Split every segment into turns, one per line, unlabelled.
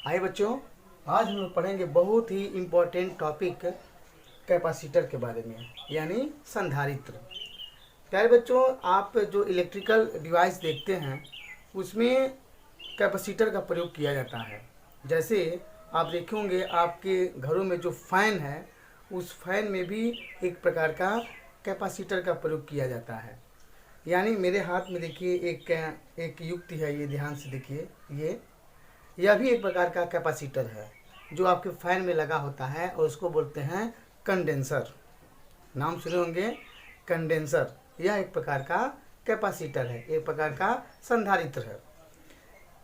आइए बच्चों, आज हम लोग पढ़ेंगे बहुत ही इम्पोर्टेंट टॉपिक कैपेसिटर के बारे में, यानी संधारित्र। प्यारे बच्चों, आप जो इलेक्ट्रिकल डिवाइस देखते हैं उसमें कैपेसिटर का प्रयोग किया जाता है। जैसे आप देखे होंगे आपके घरों में जो फ़ैन है उस फैन में भी एक प्रकार का कैपेसिटर का प्रयोग किया जाता है। यानी मेरे हाथ में देखिए एक युक्ति है, ये ध्यान से देखिए। यह भी एक प्रकार का कैपेसिटर है जो आपके फैन में लगा होता है और उसको बोलते हैं कंडेंसर। नाम सुने होंगे, कंडेंसर। यह एक प्रकार का कैपेसिटर है, एक प्रकार का संधारित्र है।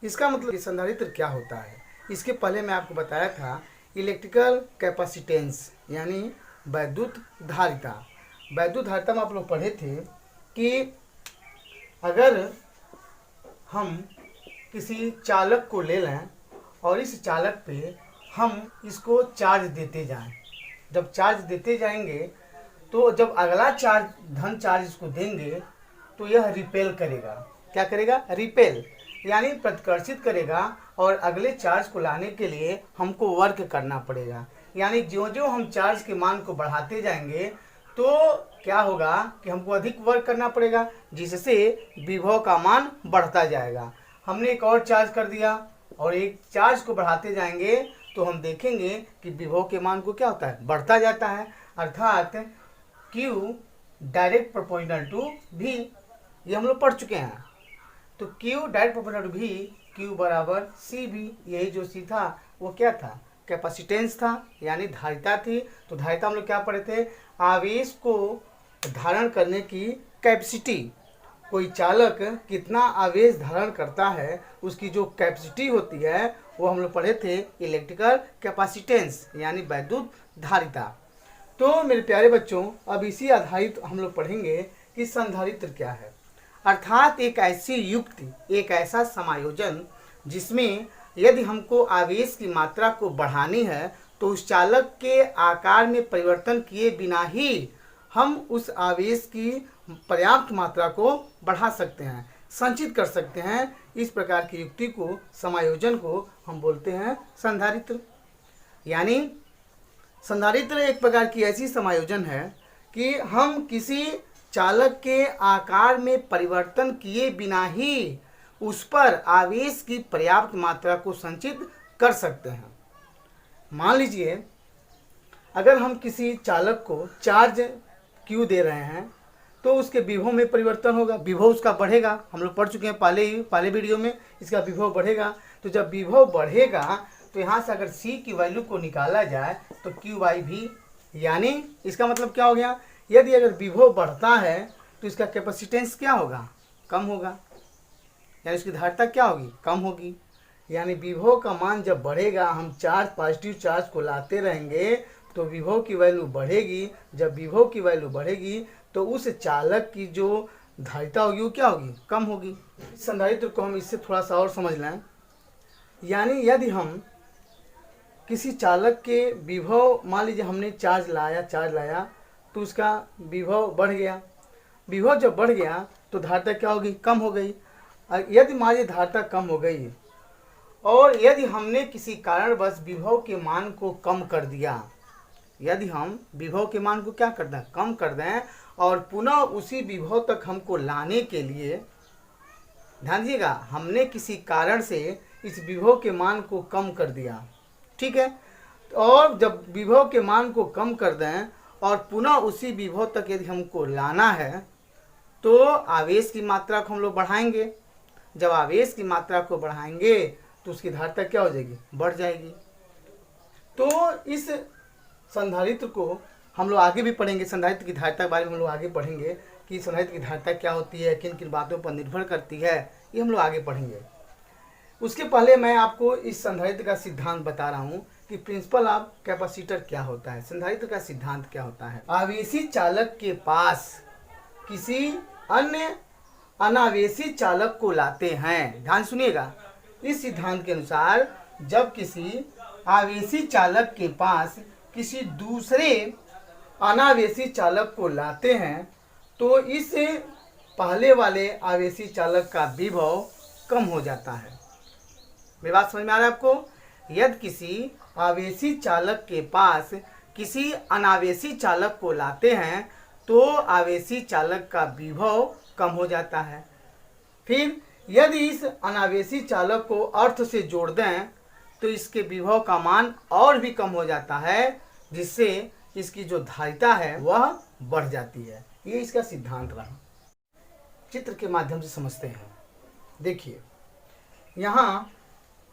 इसका मतलब कि संधारित्र क्या होता है, इसके पहले मैं आपको बताया था इलेक्ट्रिकल कैपेसिटेंस यानी वैद्युत धारिता। वैद्युत धारिता में आप लोग पढ़े थे कि अगर हम किसी चालक को ले लें और इस चालक पे हम इसको चार्ज देते जाएं, जब चार्ज देते जाएंगे तो जब अगला धन चार्ज इसको देंगे तो यह रिपेल करेगा। क्या करेगा? रिपेल, यानी प्रतिकर्षित करेगा और अगले चार्ज को लाने के लिए हमको वर्क करना पड़ेगा। यानी जो जो हम चार्ज के मान को बढ़ाते जाएंगे तो क्या होगा कि हमको अधिक वर्क करना पड़ेगा, जिससे विभव का मान बढ़ता जाएगा। हमने एक और चार्ज कर दिया और एक चार्ज को बढ़ाते जाएंगे तो हम देखेंगे कि विभव के मान को क्या होता है, बढ़ता जाता है। अर्थात Q direct proportional to V, ये हम लोग पढ़ चुके हैं। तो Q direct proportional to V, Q बराबर CV। यही जो C था वो क्या था? कैपेसिटेंस था, यानी धारिता थी। तो धारिता हम लोग क्या पढ़े थे? आवेश को धारण करने की कैपेसिटी। कोई चालक कितना आवेश धारण करता है उसकी जो कैपेसिटी होती है वो हम लोग पढ़े थे इलेक्ट्रिकल कैपेसिटेंस यानी वैद्युत धारिता। तो मेरे प्यारे बच्चों, अब इसी आधारित हम लोग पढ़ेंगे कि संधारित्र क्या है। अर्थात एक ऐसी युक्ति, एक ऐसा समायोजन जिसमें यदि हमको आवेश की मात्रा को बढ़ानी है तो उस चालक के आकार में परिवर्तन किए बिना ही हम उस आवेश की पर्याप्त मात्रा को बढ़ा सकते हैं, संचित कर सकते हैं। इस प्रकार की युक्ति को, समायोजन को हम बोलते हैं संधारित्र। यानी संधारित्र एक प्रकार की ऐसी समायोजन है कि हम किसी चालक के आकार में परिवर्तन किए बिना ही उस पर आवेश की पर्याप्त मात्रा को संचित कर सकते हैं। मान लीजिए अगर हम किसी चालक को चार्ज Q दे रहे हैं तो उसके विभव में परिवर्तन होगा, विभव उसका बढ़ेगा। हम लोग पढ़ चुके हैं पहले वीडियो में, इसका विभव बढ़ेगा। तो जब विभव बढ़ेगा तो यहाँ से अगर C की वैल्यू को निकाला जाए तो Q/V, यानी इसका मतलब क्या हो गया? यदि अगर विभव बढ़ता है तो इसका कैपेसिटेंस क्या होगा? कम होगा, यानी इसकी धारिता क्या होगी? कम होगी। यानी विभव का मान जब बढ़ेगा, हम चार्ज, पॉजिटिव चार्ज को लाते रहेंगे तो विभव की वैल्यू बढ़ेगी। जब विभव की वैल्यू बढ़ेगी तो उस चालक की जो धारिता होगी वो क्या होगी? कम होगी। संधारित्र को हम इससे थोड़ा सा और समझ लें। यानी यदि हम किसी चालक के विभव, मान लीजिए हमने चार्ज लाया तो उसका विभव बढ़ गया। विभव जब बढ़ गया तो धारिता क्या होगी? कम हो गई। यदि मान लीजिए धारिता कम हो गई और यदि हमने किसी कारणवश विभव के मान को कम कर दिया, यदि हम विभव के मान को क्या कर दें? कम कर दें और पुनः उसी विभव तक हमको लाने के लिए, ध्यान दीजिएगा, हमने किसी कारण से इस विभव के मान को कम कर दिया, ठीक है। और जब विभव के मान को कम कर दें और पुनः उसी विभव तक यदि हमको लाना है तो आवेश की मात्रा को हम लोग बढ़ाएंगे। जब आवेश की मात्रा को बढ़ाएंगे तो उसकी धारिता क्या हो जाएगी? बढ़ जाएगी। तो इस संधारित्र को हम लोग आगे भी पढ़ेंगे। संधारित्र की धारिता के बारे में हम लोग आगे पढ़ेंगे कि संधारित्र की धारिता क्या होती है, किन किन बातों पर निर्भर करती है, ये हम लोग आगे पढ़ेंगे। उसके पहले मैं आपको इस संधारित्र का सिद्धांत बता रहा हूँ कि प्रिंसिपल ऑफ कैपेसिटर क्या होता है। संधारित्र का सिद्धांत क्या होता है? आवेशी चालक के पास किसी अन्य अनावेशी चालक को लाते हैं। ध्यान सुनिएगा, इस सिद्धांत के अनुसार जब किसी आवेशी चालक के पास किसी दूसरे अनावेशी चालक को लाते हैं तो इस पहले वाले आवेशी चालक का विभव कम हो जाता है। मेरी बात समझ में आ रहा है आपको? यदि किसी आवेशी चालक के पास किसी अनावेशी चालक को लाते हैं तो आवेशी चालक का विभव कम हो जाता है। फिर यदि इस अनावेशी चालक को अर्थ से जोड़ दें तो इसके विभव का मान और भी कम हो जाता है, जिससे इसकी जो धारिता है वह बढ़ जाती है। ये इसका सिद्धांत रहा। चित्र के माध्यम से समझते हैं। देखिए, यहाँ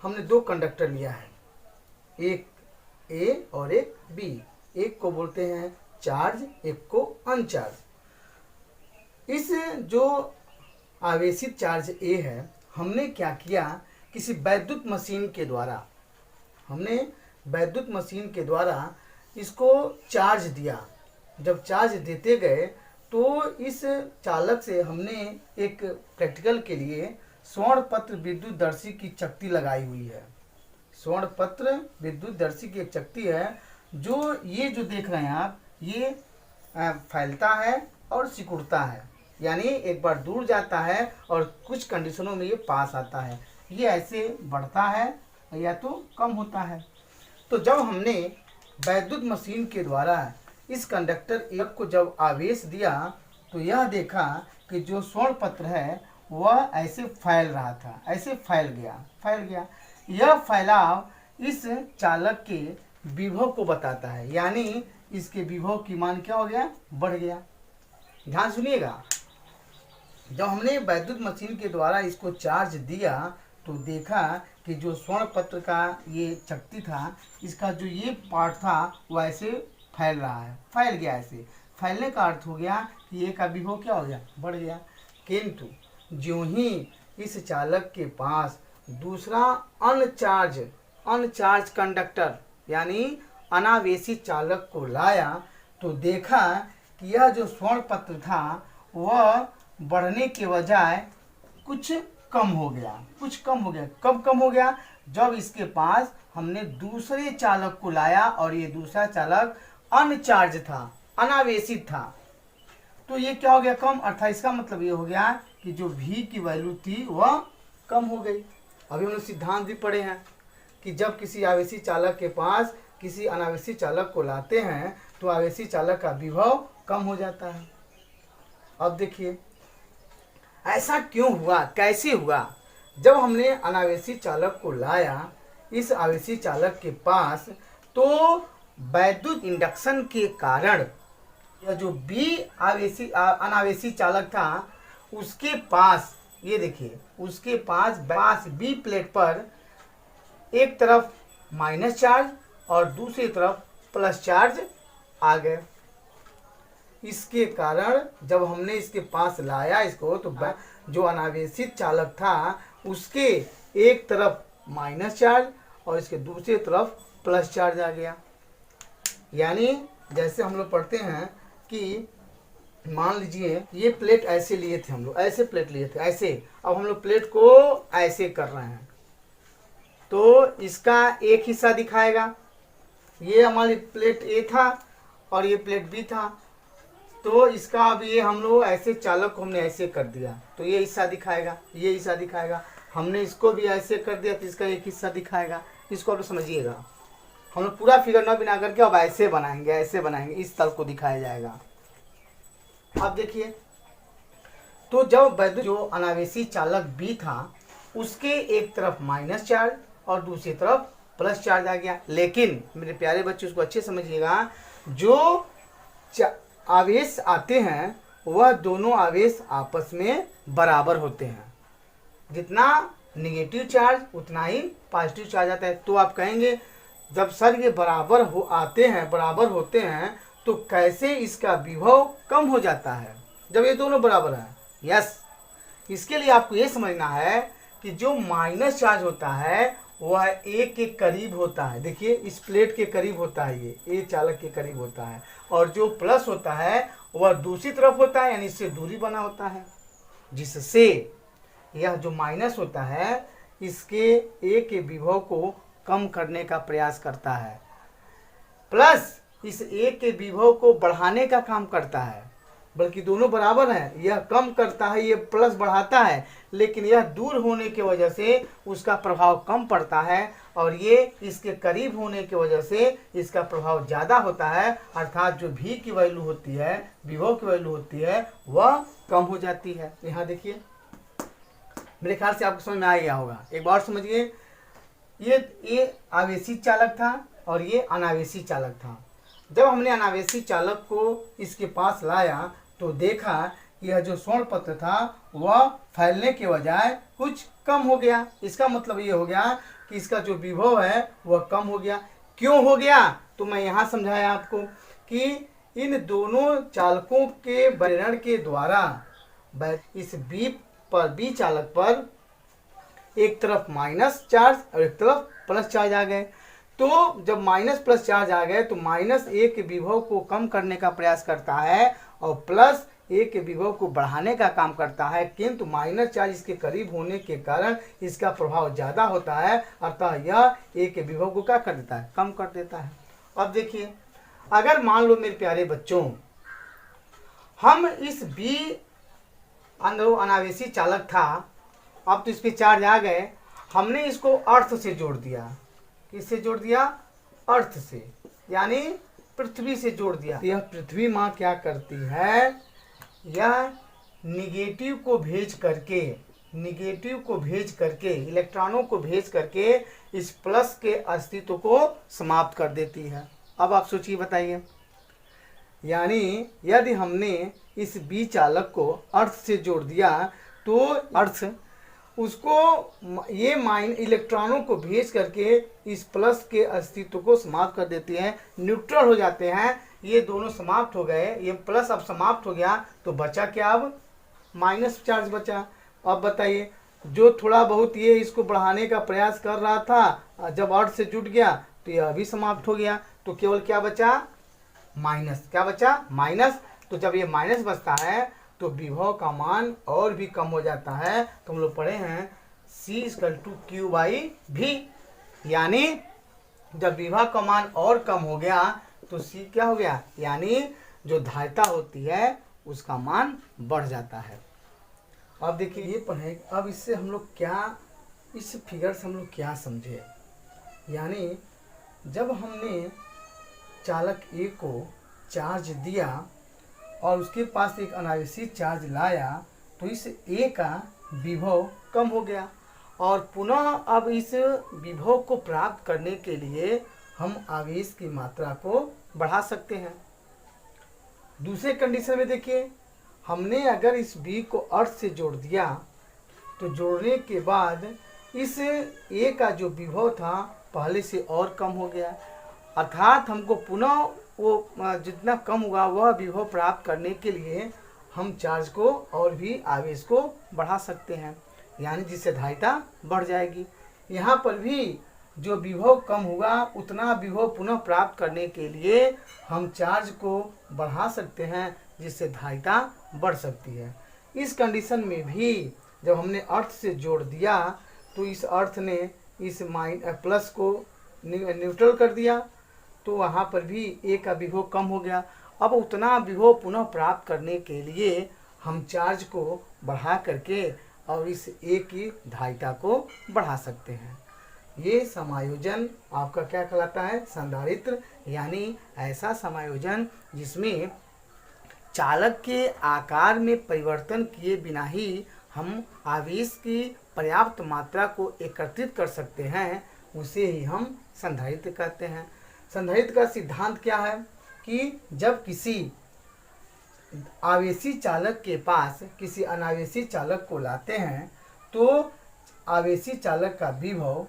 हमने दो कंडक्टर लिया है, एक ए और एक बी। एक को बोलते हैं चार्ज, एक को अनचार्ज। इस जो आवेशित चार्ज ए है, हमने क्या किया, किसी वैद्युत मशीन के द्वारा इसको चार्ज दिया। जब चार्ज देते गए तो इस चालक से हमने एक प्रैक्टिकल के लिए स्वर्णपत्र विद्युतदर्शी की चकती लगाई हुई है। स्वर्णपत्र विद्युतदर्शी की एक चकती है जो ये जो देख रहे हैं आप, ये फैलता है और सिकुड़ता है, यानी एक बार दूर जाता है और कुछ कंडीशनों में ये पास आता है। ये ऐसे बढ़ता है या तो कम होता है। तो जब हमने वैद्युत मशीन के द्वारा इस कंडक्टर एक को जब आवेश दिया तो यह देखा कि जो स्वर्ण पत्र है वह ऐसे फैल रहा था, ऐसे फैल गया। यह फैलाव इस चालक के विभव को बताता है, यानी इसके विभव की मान क्या हो गया, बढ़ गया। ध्यान सुनिएगा, जब हमने वैद्युत मशीन के द्वारा इसको चार्ज दिया तो देखा कि जो स्वर्ण पत्र का ये चकती था, इसका जो ये पार्ट था वो ऐसे फैल रहा है, फैल गया। ऐसे फैलने का अर्थ हो गया कि ये का विभव क्या हो गया, बढ़ गया। किंतु ज्यों ही इस चालक के पास दूसरा अनचार्ज कंडक्टर यानी अनावेशी चालक को लाया तो देखा कि यह जो स्वर्ण पत्र था वह बढ़ने के बजाय कुछ कम हो गया। कब कम हो गया, जब इसके पास हमने दूसरे चालक को लाया और ये दूसरा चालक अनचार्ज था, अनावेशित था। तो ये क्या हो गया, कम। अर्थात इसका मतलब ये हो गया कि जो V की वैल्यू थी वह कम हो गई। अभी हम लोग सिद्धांत भी पढ़े हैं कि जब किसी आवेशी चालक के पास किसी अनावेशी चालक को लाते हैं तो आवेशी चालक का विभव कम हो जाता है। अब देखिए ऐसा क्यों हुआ, कैसे हुआ। जब हमने अनावेशी चालक को लाया इस आवेशी चालक के पास तो वैद्युत इंडक्शन के कारण यह जो बी अनावेशी चालक था उसके पास, ये देखिए, उसके पास बी प्लेट पर एक तरफ माइनस चार्ज और दूसरी तरफ प्लस चार्ज आ गए। इसके कारण जब हमने इसके पास लाया इसको तो जो अनावेशित चालक था उसके एक तरफ माइनस चार्ज और इसके दूसरी तरफ प्लस चार्ज आ गया। यानी जैसे हम लोग पढ़ते हैं कि मान लीजिए ये प्लेट ऐसे लिए थे, हम लोग ऐसे प्लेट लिए थे, ऐसे। अब हम लोग प्लेट को ऐसे कर रहे हैं तो इसका एक हिस्सा दिखाएगा। ये हमारी प्लेट ए था और ये प्लेट बी था, तो इसका अब ये हम लोग ऐसे चालक को हमने ऐसे कर दिया तो ये हिस्सा दिखाएगा, ये हिस्सा दिखाएगा। हमने इसको भी ऐसे कर दिया तो इसका एक हिस्सा दिखाएगा। इसको आप समझिएगा, हम लोग पूरा फिगर न बना करके अब ऐसे बनाएंगे, इस तल को दिखाया जाएगा। अब देखिए, तो जब वैद्युत जो अनावेशी चालक बी था उसके एक तरफ माइनस चार्ज और दूसरी तरफ प्लस चार्ज आ गया। लेकिन मेरे प्यारे बच्चे उसको अच्छे समझिएगा, जो आवेश आते हैं वह दोनों आवेश आपस में बराबर होते हैं। जितना निगेटिव चार्ज उतना ही पॉजिटिव चार्ज आता है। तो आप कहेंगे जब सर ये बराबर होते हैं तो कैसे इसका विभव कम हो जाता है जब ये दोनों बराबर हैं। यस, इसके लिए आपको ये समझना है कि जो माइनस चार्ज होता है वह ए के करीब होता है। देखिए इस प्लेट के करीब होता है, ये ए चालक के करीब होता है, और जो प्लस होता है वह दूसरी तरफ होता है, यानी इससे दूरी बना होता है, जिससे यह जो माइनस होता है इसके ए के विभव को कम करने का प्रयास करता है, प्लस इस ए के विभव को बढ़ाने का काम करता है। बल्कि दोनों बराबर हैं, यह कम करता है, ये प्लस बढ़ाता है, लेकिन यह दूर होने की वजह से उसका प्रभाव कम पड़ता है और ये इसके करीब होने की वजह से इसका प्रभाव ज़्यादा होता है, अर्थात जो V की वैल्यू होती है, विभव की वैल्यू होती है, वह कम हो जाती है। यहाँ देखिए, मेरे ख्याल से आपको समझ में आ गया होगा। एक बार समझिए, ये आवेशी चालक था और ये अनावेशी चालक था। जब हमने अनावेशी चालक को इसके पास लाया तो देखा कि यह जो स्वर्ण पत्र था वह फैलने के बजाय कुछ कम हो गया। इसका मतलब ये हो गया कि इसका जो विभव है वह कम हो गया। क्यों हो गया? तो मैं यहाँ समझाया आपको कि इन दोनों चालकों के विवरण के द्वारा इस बी चालक पर एक तरफ माइनस चार्ज और एक तरफ प्लस चार्ज आ गए। तो जब माइनस प्लस चार्ज आ गए तो माइनस ए के विभव को कम करने का प्रयास करता है और प्लस ए के विभव को बढ़ाने का काम करता है, किंतु माइनस चार्ज इसके करीब होने के कारण इसका प्रभाव ज़्यादा होता है, अतः यह ए के विभव को क्या कर देता है? कम कर देता है। अब देखिए, अगर मान लो मेरे प्यारे बच्चों, हम इस बी अनावेशी चालक था, अब तो इस पे चार्ज आ गए, हमने इसको अर्थ से जोड़ दिया। किससे जोड़ दिया? अर्थ से, यानी पृथ्वी से जोड़ दिया। यह पृथ्वी माँ क्या करती है? यह निगेटिव को भेज करके इलेक्ट्रॉनों को भेज करके इस प्लस के अस्तित्व को समाप्त कर देती है। अब आप सोचिए, बताइए, यानी यदि हमने इस बी चालक को अर्थ से जोड़ दिया तो अर्थ उसको ये इलेक्ट्रॉनों को भेज करके इस प्लस के अस्तित्व को समाप्त कर देती है, न्यूट्रल हो जाते हैं। ये दोनों समाप्त हो गए, ये प्लस अब समाप्त हो गया, तो बचा क्या? अब माइनस चार्ज बचा। अब बताइए, जो थोड़ा बहुत ये इसको बढ़ाने का प्रयास कर रहा था, जब अर्थ से जुट गया तो यह भी समाप्त हो गया, तो केवल क्या बचा? माइनस। क्या बचा? माइनस। तो जब ये माइनस बचता है तो विभव का मान और भी कम हो जाता है। तो हम लोग पढ़े हैं C=Q/V, यानी जब विभव का मान और कम हो गया तो C क्या हो गया? यानी जो धारिता होती है उसका मान बढ़ जाता है। अब देखिए, ये पढ़े, अब इससे हम लोग क्या, इस फिगर से हम लोग क्या समझे? यानी जब हमने चालक ए को चार्ज दिया और उसके पास एक अनावेशी चार्ज लाया तो इस ए का विभव कम हो गया, और पुनः अब इस विभव को प्राप्त करने के लिए हम आवेश की मात्रा को बढ़ा सकते हैं। दूसरे कंडीशन में देखिए, हमने अगर इस बी को अर्थ से जोड़ दिया तो जोड़ने के बाद इस ए का जो विभव था पहले से और कम हो गया, अर्थात हमको पुनः वो जितना कम हुआ वह विभव प्राप्त करने के लिए हम चार्ज को और भी आवेश को बढ़ा सकते हैं, यानी जिससे धारिता बढ़ जाएगी। यहाँ पर भी जो विभव कम हुआ उतना विभव पुनः प्राप्त करने के लिए हम चार्ज को बढ़ा सकते हैं, जिससे धारिता बढ़ सकती है। इस कंडीशन में भी जब हमने अर्थ से जोड़ दिया तो इस अर्थ ने इस प्लस को न्यूट्रल कर दिया, तो वहाँ पर भी ए का विभव कम हो गया। अब उतना विभव पुनः प्राप्त करने के लिए हम चार्ज को बढ़ा करके और इस ए की धारिता को बढ़ा सकते हैं। ये समायोजन आपका क्या कहलाता है? संधारित्र, यानी ऐसा समायोजन जिसमें चालक के आकार में परिवर्तन किए बिना ही हम आवेश की पर्याप्त मात्रा को एकत्रित कर सकते हैं, उसे ही हम संधारित्र कहते हैं। संधारित्र का सिद्धांत क्या है कि जब किसी आवेशी चालक के पास किसी अनावेशी चालक को लाते हैं तो आवेशी चालक का विभव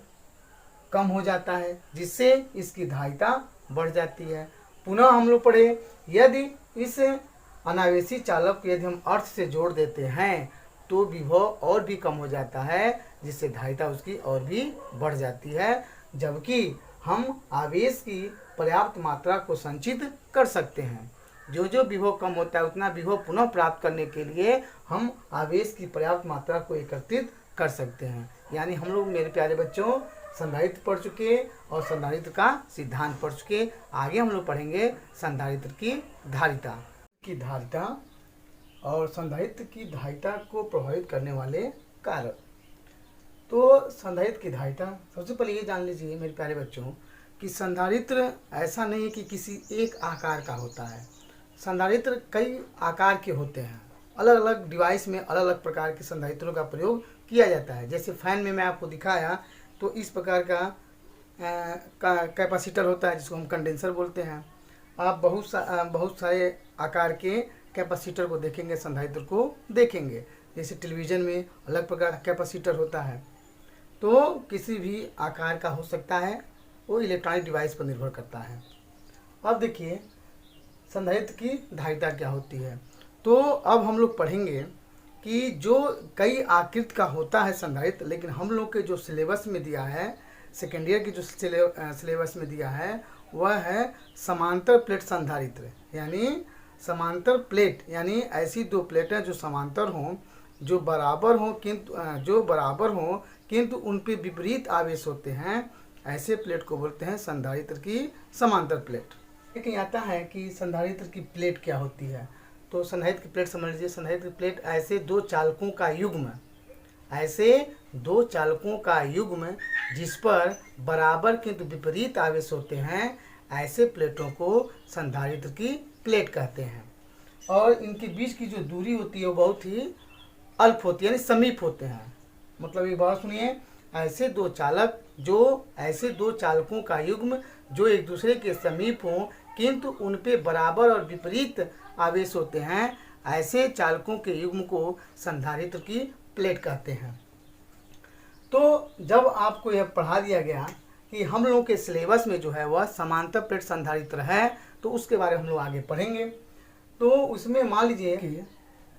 कम हो जाता है, जिससे इसकी धारिता बढ़ जाती है। पुनः हम लोग पढ़े, यदि इस अनावेशी चालक को यदि हम अर्थ से जोड़ देते हैं तो विभव और भी कम हो जाता है, जिससे धारिता उसकी और भी बढ़ जाती है, जबकि हम आवेश की पर्याप्त मात्रा को संचित कर सकते हैं। जो जो विभव कम होता है उतना विभव पुनः प्राप्त करने के लिए हम आवेश की पर्याप्त मात्रा को एकत्रित कर सकते हैं। यानी हम लोग, मेरे प्यारे बच्चों, संधारित्र पढ़ चुके और संधारित्र का सिद्धांत पढ़ चुके। आगे हम लोग पढ़ेंगे संधारित्र की धारिता और संधारित्र की धारिता को प्रभावित करने वाले कारक। तो संधारित्र की धारिता, सबसे पहले ये जान लीजिए मेरे प्यारे बच्चों कि संधारित्र ऐसा नहीं है कि किसी एक आकार का होता है। संधारित्र कई आकार के होते हैं। अलग अलग डिवाइस में अलग अलग प्रकार के संधारित्रों का प्रयोग किया जाता है। जैसे फैन में मैं आपको दिखाया तो इस प्रकार का कैपेसिटर होता है जिसको हम कंडेंसर बोलते हैं। आप बहुत सारे आकार के कैपेसिटर को देखेंगे, संधारित्र को देखेंगे। जैसे टेलीविज़न में अलग प्रकार का कैपेसिटर होता है। तो किसी भी आकार का हो सकता है, वो इलेक्ट्रॉनिक डिवाइस पर निर्भर करता है। अब देखिए संधारित्र की धारिता क्या होती है। तो अब हम लोग पढ़ेंगे कि जो कई आकृति का होता है संधारित्र, लेकिन हम लोग के जो सिलेबस में दिया है, सेकेंड ईयर की जो सिलेबस में दिया है वह है समांतर प्लेट संधारित्र। यानी समांतर प्लेट यानी ऐसी दो प्लेटें जो समांतर हों, जो बराबर हों किंतु उन पे विपरीत आवेश होते हैं, ऐसे प्लेट को बोलते हैं संधारित्र की समांतर प्लेट। लेकिन आता है कि संधारित्र की प्लेट क्या होती है। तो संधारित्र की प्लेट समझ लीजिए। संधारित्र की प्लेट ऐसे दो चालकों का युग्म जिस पर बराबर किंतु विपरीत आवेश होते हैं, ऐसे प्लेटों को संधारित्र की प्लेट कहते हैं। और इनके बीच की जो दूरी होती है वो बहुत ही अल्प होती है, यानी समीप होते हैं। मतलब एक बात सुनिए, ऐसे दो चालकों का युग्म जो एक दूसरे के समीप हों किंतु उन पे बराबर और विपरीत आवेश होते हैं, ऐसे चालकों के युग्म को संधारित्र की प्लेट कहते हैं। तो जब आपको यह पढ़ा दिया गया कि हम लोगों के सिलेबस में जो है वह समांतर प्लेट संधारित्र है, तो उसके बारे में हम लोग आगे पढ़ेंगे। तो उसमें मान लीजिए कि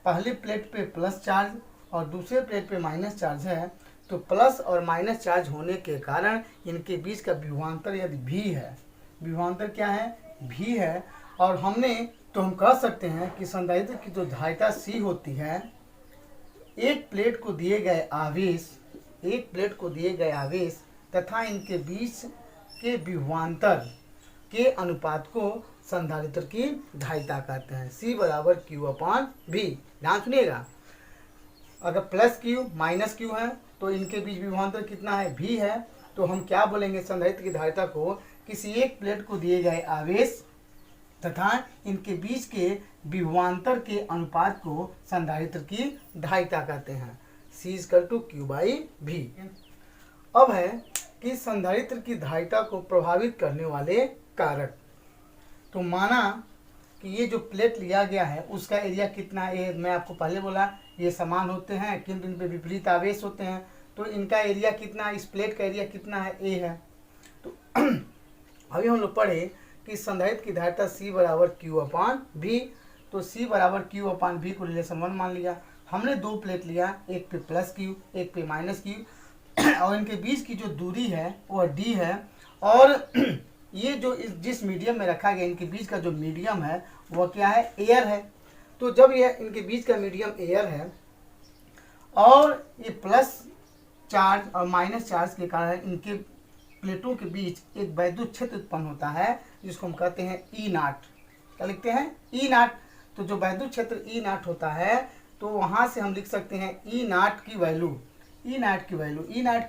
पहली प्लेट पे प्लस चार्ज और दूसरे प्लेट पे माइनस चार्ज है। तो प्लस और माइनस चार्ज होने के कारण इनके बीच का विभवांतर यदि भी है, विभवांतर क्या है, भी है। और हम कह सकते हैं कि संधारित्र की जो धारिता C होती है, एक प्लेट को दिए गए आवेश तथा इनके बीच के विभवांतर के अनुपात को संधारित्र की धारिता कहते हैं। C बराबर Q/V। ध्यान सुनिएगा, अगर प्लस Q माइनस Q है तो इनके बीच विभवांतर कितना है, V है। तो हम क्या बोलेंगे संधारित्र की धारिता को, किसी एक प्लेट को दिए गए आवेश तथा इनके बीच के विभवांतर के अनुपात को संधारित्र की धारिता कहते हैं। C = Q/V। अब है कि संधारित्र की धारिता को प्रभावित करने वाले कारक। तो माना कि ये जो प्लेट लिया गया है उसका एरिया कितना है, मैं आपको पहले बोला ये समान होते हैं किंतु इन पे विपरीत आवेश होते हैं। तो इनका एरिया कितना, इस प्लेट का एरिया कितना है, A है। तो अभी हम लोग पढ़े कि संधारित्र की धारिता C बराबर Q/V। तो C बराबर Q/V को रिलेशन 1 मान लिया। हमने दो प्लेट लिया, एक पे प्लस Q एक पे माइनस Q, और इनके बीच की जो दूरी है वह D है। और ये जो जिस मीडियम में रखा गया, इनके बीच का जो मीडियम है वह क्या है, एयर है। तो जब यह इनके बीच का मीडियम एयर है और ये प्लस चार्ज और माइनस चार्ज के कारण इनके प्लेटों के बीच एक वैद्युत क्षेत्र उत्पन्न होता है जिसको हम कहते हैं E0। क्या लिखते हैं, E0। तो जो वैद्युत क्षेत्र E0 होता है तो वहाँ से हम लिख सकते हैं E0 की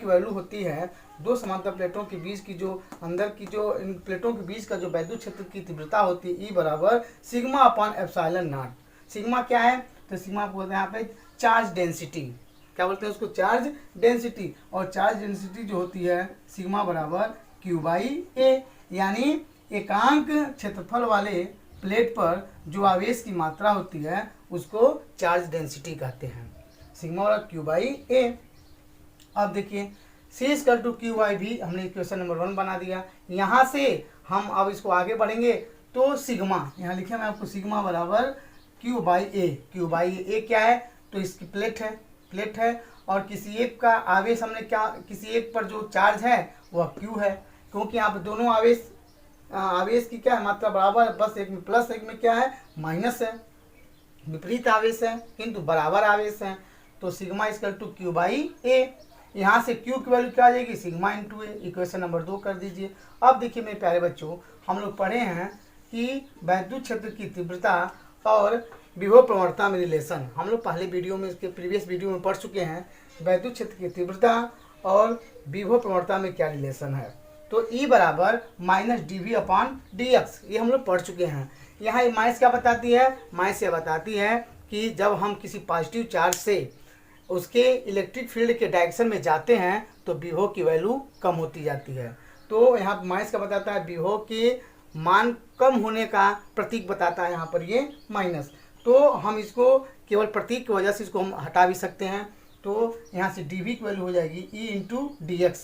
वैल्यू होती है दो समांतर प्लेटों के बीच की जो अंदर की जो इन प्लेटों के बीच का जो वैद्युत क्षेत्र की तीव्रता होती है, E बराबर σ/ε0। सिग्मा क्या है, तो सिग्मा बोलते हैं यहाँ पे चार्ज डेंसिटी। क्या बोलते हैं उसको, चार्ज डेंसिटी। और चार्ज डेंसिटी जो होती है सिग्मा बराबर Q/A। यानी एकांक क्षेत्रफल वाले प्लेट पर जो आवेश की मात्रा होती है उसको चार्ज डेंसिटी कहते हैं। सिग्मा बराबर Q/A। अब देखिए C = Q/V हमने इक्वेशन नंबर 1 बना दिया। यहाँ से हम अब इसको आगे बढ़ेंगे तो सिग्मा, यहाँ लिखे मैं आपको, सिग्मा बराबर Q/A क्या है, तो इसकी प्लेट है और किसी एक का आवेश हमने क्या, किसी एक पर जो चार्ज है वह Q है, क्योंकि यहाँ पर दोनों आवेश की क्या है, मात्रा बराबर है। बस एक में प्लस एक में क्या है, माइनस है, विपरीत आवेश है किंतु बराबर आवेश है। तो सिग्मा = Q/A। यहाँ से Q की वैल्यू क्या आ जाएगी, सिग्मा × A। इक्वेशन नंबर 2 कर दीजिए। अब देखिए मेरे प्यारे बच्चों, हम लोग पढ़े हैं कि वैद्युत क्षेत्र की तीव्रता और विभव प्रवणता में रिलेशन हम लोग पहले वीडियो में, इसके प्रीवियस वीडियो में पढ़ चुके हैं। वैद्युत क्षेत्र की तीव्रता और विभव प्रवणता में क्या रिलेशन है। तो E बराबर माइनस dV/dx, ये हम लोग पढ़ चुके हैं। यहाँ ये माइनस क्या बताती है, माइनस ये बताती है कि जब हम किसी पॉजिटिव चार्ज से उसके इलेक्ट्रिक फील्ड के डायरेक्शन में जाते हैं तो विभव की वैल्यू कम होती जाती है। तो यहाँ माइनस का बताता है विभव के मान कम होने का प्रतीक बताता है यहाँ पर ये माइनस। तो हम इसको केवल प्रतीक की वजह से इसको हम हटा भी सकते हैं। तो यहाँ से dV की वैल्यू हो जाएगी E/dx।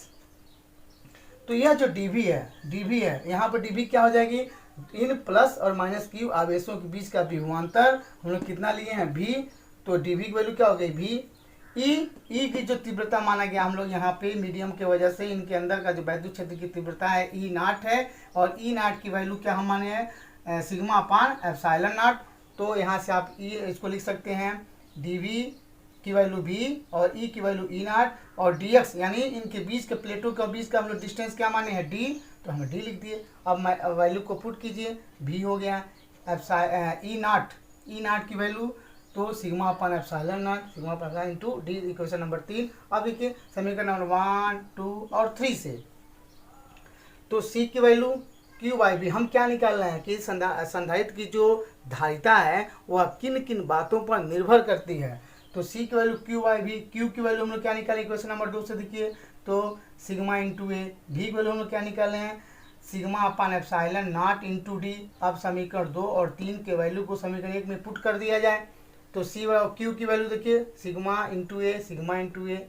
तो यह जो dV है यहाँ पर dV क्या हो जाएगी, इन प्लस और माइनस क्यू आवेशों के बीच का विभवांतर हम लोग कितना लिए हैं v। तो dV की वैल्यू क्या हो गई v। E की जो तीव्रता माना गया हम लोग यहाँ पे मीडियम के वजह से इनके अंदर का जो वैद्युत क्षेत्र की तीव्रता है E0 है, और E0 की वैल्यू क्या हम माने हैं σ/ε0। तो यहाँ से आप E इसको लिख सकते हैं dV की वैल्यू v और E की वैल्यू E0 और dx यानी इनके बीच के प्लेटों के बीच का हम लोग डिस्टेंस क्या माने हैं d, तो हमने d लिख दिए। अब वैल्यू को पुट कीजिए, v हो गया E0 की वैल्यू तो σ/ε0 इंटू d, इक्वेशन नंबर 3। अब देखिए समीकरण नंबर 1, 2 और 3 से तो C की वैल्यू Q/V हम क्या निकाल रहे हैं कि संधारित्र की जो धारिता है वह किन किन बातों पर निर्भर करती है। तो C की वैल्यू Q/V, Q की वैल्यू हम लोग क्या निकाले इक्वेशन नंबर 2 से देखिए, तो सिग्मा इंटू ए। V की वैल्यू हम लोग क्या निकाले हैं σ/ε0 इंटू d। अब समीकरण 2 और 3 के वैल्यू को समीकरण 1 में पुट कर दिया जाए तो C और Q की वैल्यू देखिए सिग्मा इंटू ए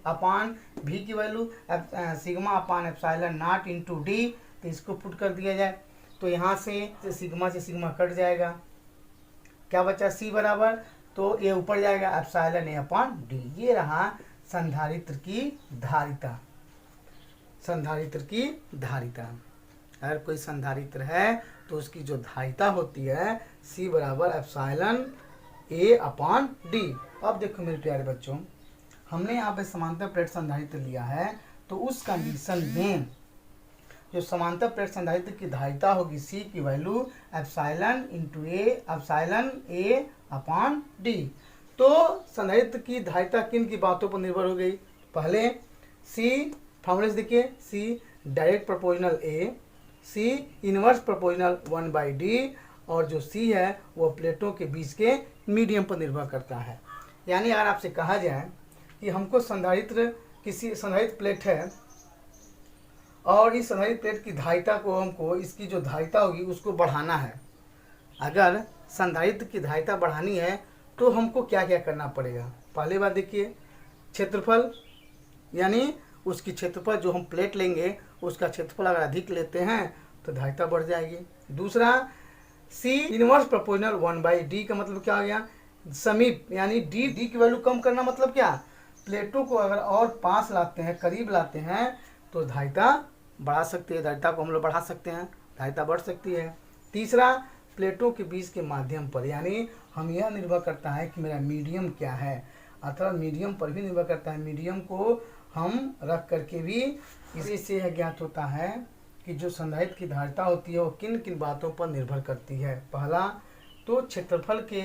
अपान V की वैल्यू σ/ε0 इंटू d। तो इसको पुट कर दिया जाए तो यहाँ से सिग्मा कट जाएगा, क्या बचा C बराबर, तो ये ऊपर जाएगा ε/d। ये रहा संधारित्र की धारिता। संधारित्र की धारिता, अगर कोई संधारित्र है तो उसकी जो धारिता होती है C बराबर ε/a/d। अब देखो मेरे प्यारे बच्चों, हमने यहाँ पे समांतर प्लेट संधारित्र लिया है तो उस कंडीशन में जो समांतर प्लेट संधारित्र की धारिता होगी C की वैल्यू ε/a/d। तो संधारित्र की धारिता किन की बातों पर निर्भर हो गई, पहले C फॉर्मूले से देखिए, C direct proportional A, C inverse proportional 1/d, और जो C है वो प्लेटों के बीच के मीडियम पर निर्भर करता है। यानी अगर आपसे कहा जाए कि हमको किसी संधारित्र प्लेट है और इस संधारित्र प्लेट की धारिता को हमको इसकी जो धारिता होगी उसको बढ़ाना है। अगर संधारित्र की धारिता बढ़ानी है तो हमको क्या क्या करना पड़ेगा। पहली बात देखिए क्षेत्रफल, यानी उसकी क्षेत्रफल जो हम प्लेट लेंगे उसका क्षेत्रफल अगर अधिक लेते हैं तो धारिता बढ़ जाएगी। दूसरा C इनवर्स प्रोपोर्शनल 1/d का मतलब क्या हो गया, समीप, यानी d की वैल्यू कम करना मतलब क्या, प्लेटों को अगर और पास लाते हैं, करीब लाते हैं तो धारिता बढ़ा सकते हैं, धारिता को हम लोग बढ़ा सकते हैं, धारिता बढ़ सकती है। तीसरा प्लेटों के बीच के माध्यम पर, यानी हम यह निर्भर करता है कि मेरा मीडियम क्या है, अथवा मीडियम पर भी निर्भर करता है। मीडियम को हम रख करके भी इसी से यह ज्ञात होता है कि जो संधारित्र की धारिता होती है वो किन किन बातों पर निर्भर करती है। पहला तो क्षेत्रफल के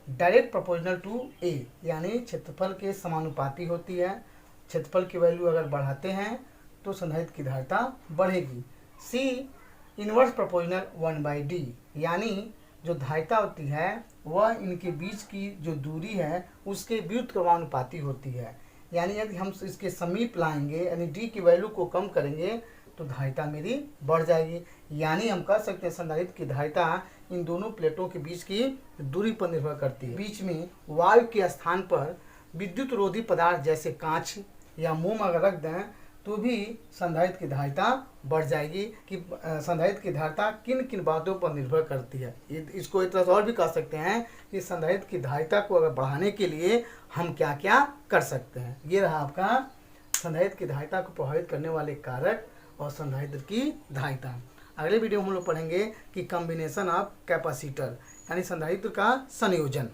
डायरेक्ट प्रोपोर्शनल टू A, यानी क्षेत्रफल के समानुपाती होती है। क्षेत्रफल की वैल्यू अगर बढ़ाते हैं तो संधारित्र की धारिता बढ़ेगी। C इनवर्स प्रोपोर्शनल 1/d, यानी जो धारिता होती है वह इनके बीच की जो दूरी है उसके व्युत्क्रमानुपाती होती है। यानी यदि हम इसके समीप लाएंगे यानी d की वैल्यू को कम करेंगे तो धारिता मेरी बढ़ जाएगी। यानी हम कह सकते हैं संधारित्र की धारिता इन दोनों प्लेटों के बीच की दूरी पर निर्भर करती है। बीच में वायु के स्थान पर विद्युत रोधी पदार्थ जैसे कांच या मोम अगर रख दें तो भी संधारित्र की धारिता बढ़ जाएगी। कि संधारित्र की धारिता किन किन बातों पर निर्भर करती है। इसको एक तरह से और भी कह सकते हैं कि संधारित्र की धारिता को अगर बढ़ाने के लिए हम क्या क्या कर सकते हैं। ये रहा आपका संधारित्र की धारिता को प्रभावित करने वाले कारक और संधारित्र की धारिता। अगले वीडियो में हम लोग पढ़ेंगे कि कॉम्बिनेशन ऑफ कैपेसिटर, यानी संधारित्र का संयोजन।